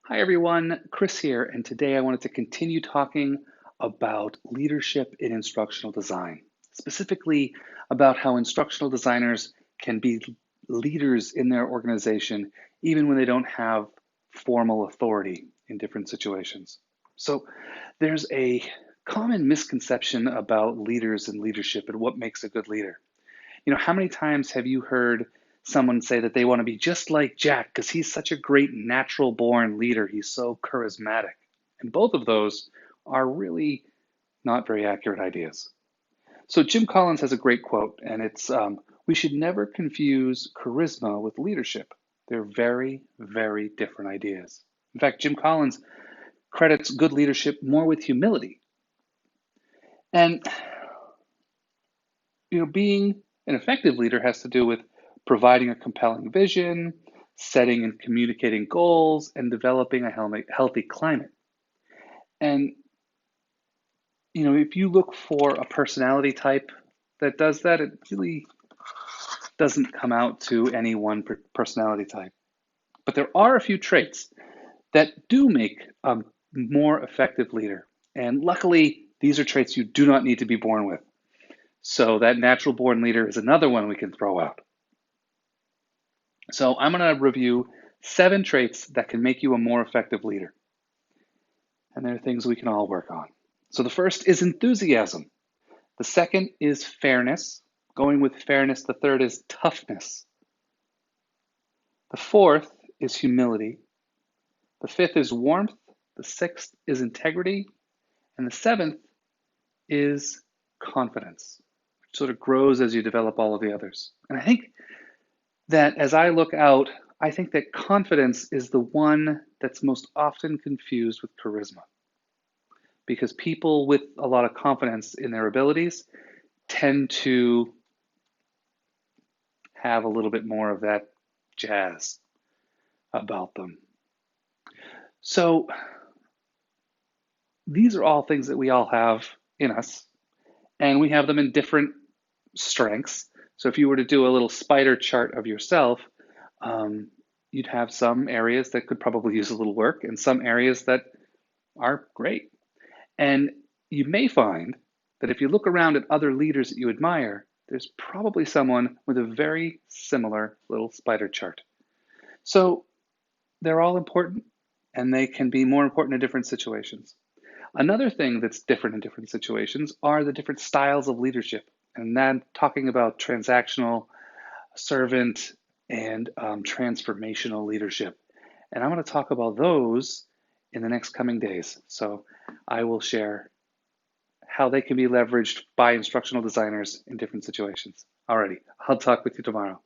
Hi everyone, Chris here, and today I wanted to continue talking about leadership in instructional design, specifically about how instructional designers can be leaders in their organization even when they don't have formal authority in different situations. So there's a common misconception about leaders and leadership and what makes a good leader. How many times have you heard someone say that they want to be just like Jack because he's such a great natural born leader? He's so charismatic. And both of those are really not very accurate ideas. So Jim Collins has a great quote, and it's we should never confuse charisma with leadership. They're very, very different ideas. In fact, Jim Collins credits good leadership more with humility. And being an effective leader has to do with providing a compelling vision, setting and communicating goals, and developing a healthy climate. And, if you look for a personality type that does that, it really doesn't come out to any one personality type. But there are a few traits that do make a more effective leader. And luckily, these are traits you do not need to be born with. So that natural born leader is another one we can throw out. So I'm going to review 7 traits that can make you a more effective leader. And there are things we can all work on. So the first is enthusiasm. The second is fairness. Going with fairness, the third is toughness. The fourth is humility. The fifth is warmth. The sixth is integrity. And the seventh is confidence, which sort of grows as you develop all of the others. And I think that as I look out, I think that confidence is the one that's most often confused with charisma. Because people with a lot of confidence in their abilities tend to have a little bit more of that jazz about them. So these are all things that we all have in us, and we have them in different strengths. So if you were to do a little spider chart of yourself, you'd have some areas that could probably use a little work and some areas that are great. And you may find that if you look around at other leaders that you admire, there's probably someone with a very similar little spider chart. So they're all important, and they can be more important in different situations. Another thing that's different in different situations are the different styles of leadership. And then talking about transactional, servant, and transformational leadership. And I'm going to talk about those in the next coming days. So I will share how they can be leveraged by instructional designers in different situations. Alrighty, I'll talk with you tomorrow.